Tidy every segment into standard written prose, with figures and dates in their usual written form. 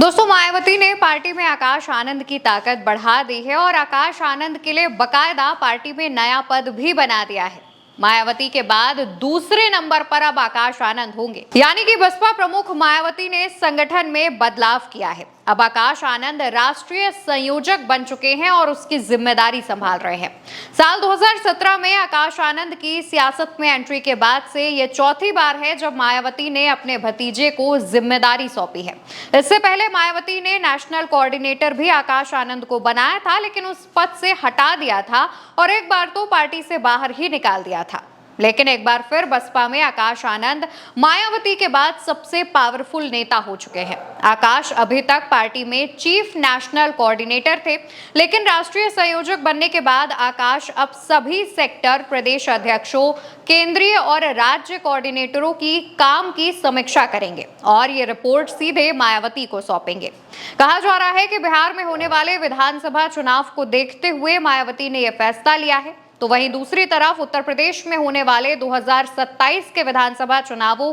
दोस्तों, मायावती ने पार्टी में आकाश आनंद की ताकत बढ़ा दी है और आकाश आनंद के लिए बकायदा पार्टी में नया पद भी बना दिया है। मायावती के बाद दूसरे नंबर पर अब आकाश आनंद होंगे, यानी कि बसपा प्रमुख मायावती ने संगठन में बदलाव किया है। अब आकाश आनंद राष्ट्रीय संयोजक बन चुके हैं और उसकी जिम्मेदारी संभाल रहे हैं। साल 2017 में आकाश आनंद की सियासत में एंट्री के बाद से यह चौथी बार है जब मायावती ने अपने भतीजे को जिम्मेदारी सौंपी है। इससे पहले मायावती ने नेशनल कोऑर्डिनेटर भी आकाश आनंद को बनाया था, लेकिन उस पद से हटा दिया था और एक बार तो पार्टी से बाहर ही निकाल दिया था। लेकिन एक बार फिर बसपा में आकाश आनंद मायावती के बाद सबसे पावरफुल नेता हो चुके हैं। आकाश अभी तक पार्टी में चीफ नेशनल कोऑर्डिनेटर थे, लेकिन राष्ट्रीय संयोजक बनने के बाद आकाश अब सभी सेक्टर प्रदेश अध्यक्षों, केंद्रीय और राज्य कोऑर्डिनेटरों की काम की समीक्षा करेंगे और ये रिपोर्ट सीधे मायावती को सौंपेंगे। कहा जा रहा है कि बिहार में होने वाले विधानसभा चुनाव को देखते हुए मायावती ने यह फैसला लिया है। तो वहीं दूसरी तरफ उत्तर प्रदेश में होने वाले 2027 के विधानसभा चुनावों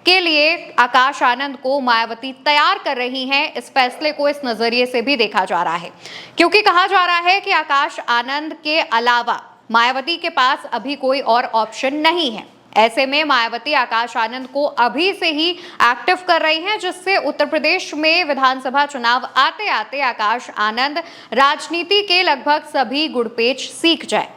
के लिए आकाश आनंद को मायावती तैयार कर रही हैं। इस फैसले को इस नजरिए से भी देखा जा रहा है, क्योंकि कहा जा रहा है कि आकाश आनंद के अलावा मायावती के पास अभी कोई और ऑप्शन नहीं है। ऐसे में मायावती आकाश आनंद को अभी से ही एक्टिव कर रही हैं, जिससे उत्तर प्रदेश में विधानसभा चुनाव आते आते आकाश आनंद राजनीति के लगभग सभी गुड़पेच सीख जाए।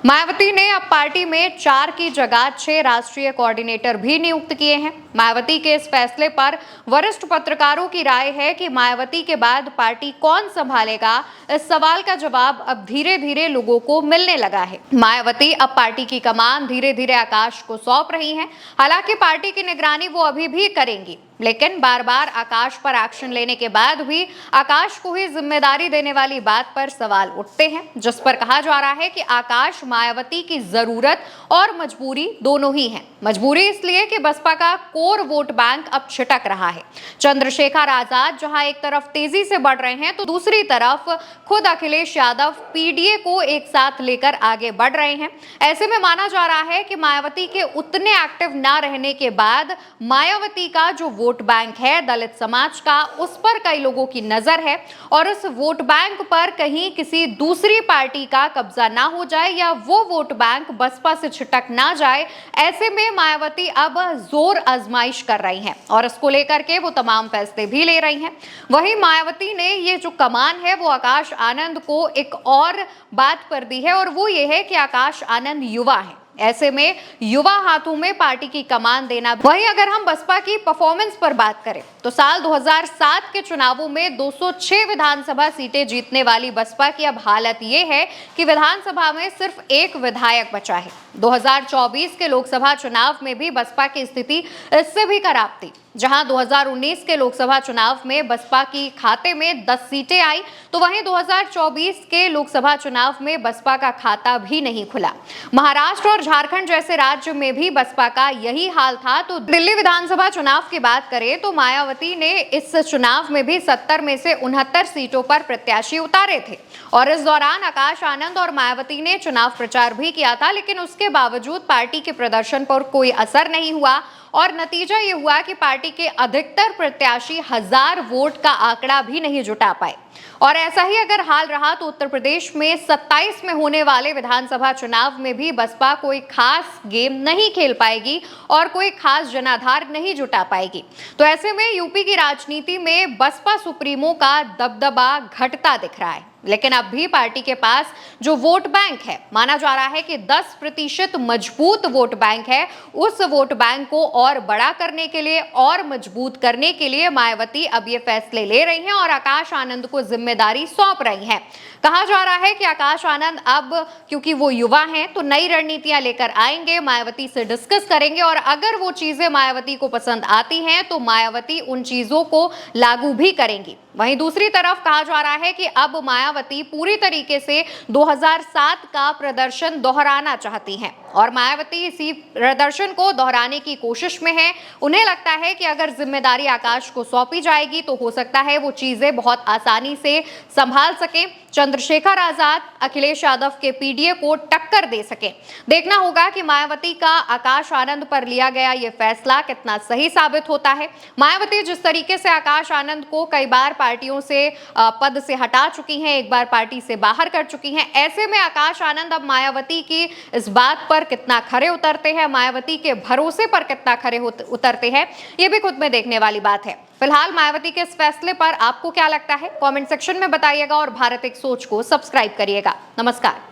मायावती ने अब पार्टी में 4 की जगह 6 राष्ट्रीय कोऑर्डिनेटर भी नियुक्त किए हैं। मायावती के इस फैसले पर वरिष्ठ पत्रकारों की राय है कि मायावती के बाद पार्टी कौन संभालेगा, इस सवाल का जवाब अब धीरे धीरे लोगों को मिलने लगा है। मायावती अब पार्टी की कमान धीरे धीरे आकाश को सौंप रही हैं। हालांकि पार्टी की निगरानी वो अभी भी करेंगी, लेकिन बार बार आकाश पर एक्शन लेने के बाद भी आकाश को ही जिम्मेदारी देने वाली बात पर सवाल उठते हैं, जिस पर कहा जा रहा है कि आकाश मायावती की जरूरत और मजबूरी दोनों ही है। मजबूरी इसलिए कि बसपा का कोर वोट बैंक अब छिटक रहा है। चंद्रशेखर आजाद जहां एक तरफ तेजी से बढ़ रहे हैं, तो दूसरी तरफ खुद अखिलेश यादव पीडीए को एक साथ लेकर आगे बढ़ रहे हैं। ऐसे में माना जा रहा है कि मायावती के उतने एक्टिव ना रहने के बाद मायावती का जो वोट बैंक है दलित समाज का, उस पर कई लोगों की नजर है और उस वोट बैंक पर कहीं किसी दूसरी पार्टी का कब्जा ना हो जाए या वो वोट बैंक बसपा से छिटक ना जाए। ऐसे में मायावती अब जोर आजमाइश कर रही हैं और इसको लेकर के वो तमाम फैसले भी ले रही हैं। वहीं मायावती ने ये जो कमान है वो आकाश आनंद को एक और बात पर दी है और वो ये है कि आकाश आनंद युवा है। ऐसे में युवा हाथों में पार्टी की कमान देना। वहीं अगर हम बसपा की परफॉर्मेंस पर बात करें तो साल 2007 के चुनावों में 206 विधानसभा सीटें जीतने वाली बसपा की अब हालत ये है कि विधानसभा में सिर्फ एक विधायक बचा है। 2024 के लोकसभा चुनाव में भी बसपा की स्थिति इससे भी खराब थी, जहां 2019 के लोकसभा चुनाव में बसपा की खाते में 10 सीटें आई, तो वहीं 2024 के लोकसभा चुनाव में बसपा का खाता भी नहीं खुला। महाराष्ट्र और झारखंड जैसे राज्य में भी बसपा का यही हाल था। तो दिल्ली विधानसभा चुनाव की बात करें तो मायावती ने इस चुनाव में भी 70 में से 69 सीटों पर प्रत्याशी उतारे थे और इस दौरान आकाश आनंद और मायावती ने चुनाव प्रचार भी किया था, लेकिन उसके बावजूद पार्टी के प्रदर्शन पर कोई असर नहीं हुआ और नतीजा ये हुआ कि पार्टी के अधिकतर प्रत्याशी 1000 वोट का आंकड़ा भी नहीं जुटा पाए। और ऐसा ही अगर हाल रहा तो उत्तर प्रदेश में 27 में होने वाले विधानसभा चुनाव में भी बसपा कोई खास गेम नहीं खेल पाएगी और कोई खास जनाधार नहीं जुटा पाएगी। तो ऐसे में यूपी की राजनीति में बसपा सुप्रीमो का दबदबा घटता दिख रहा है। लेकिन अब भी पार्टी के पास जो वोट बैंक है, माना जा रहा है कि 10% मजबूत वोट बैंक है। उस वोट बैंक को और बड़ा करने के लिए और मजबूत करने के लिए मायावती अब ये फैसले ले रही हैं और आकाश आनंद को जिम्मेदारी सौंप रही हैं। कहा जा रहा है कि आकाश आनंद अब, क्योंकि वो युवा हैं, तो नई रणनीतियां लेकर आएंगे, मायावती से डिस्कस करेंगे और अगर वो चीजें मायावती को पसंद आती हैं तो मायावती उन चीजों को लागू भी करेंगी। वहीं दूसरी तरफ कहा जा रहा है कि अब मायावती पूरी तरीके से 2007 का प्रदर्शन दोहराना चाहती हैं और मायावती इसी प्रदर्शन को दोहराने की कोशिश में है। उन्हें लगता है कि अगर जिम्मेदारी आकाश को सौंपी जाएगी तो हो सकता है वो चीजें बहुत आसानी से संभाल सके, चंद्रशेखर आजाद, अखिलेश यादव के पीडीए को टक्कर दे सके। देखना होगा कि मायावती का आकाश आनंद पर लिया गया ये फैसला कितना सही साबित होता है। मायावती जिस तरीके से आकाश आनंद को कई बार पार्टियों से पद से हटा चुकी हैं, एक बार पार्टी से बाहर कर चुकी हैं, ऐसे में आकाश आनंद अब मायावती की इस बात पर कितना खरे उतरते हैं, मायावती के भरोसे पर कितना खरे उतरते हैं, ये भी खुद में देखने वाली बात है। फिलहाल मायावती के इस फैसले पर आपको क्या लगता है, कमेंट सेक्शन में बताइएगा और भारत एक सोच को सब्सक्राइब करिएगा। नमस्कार।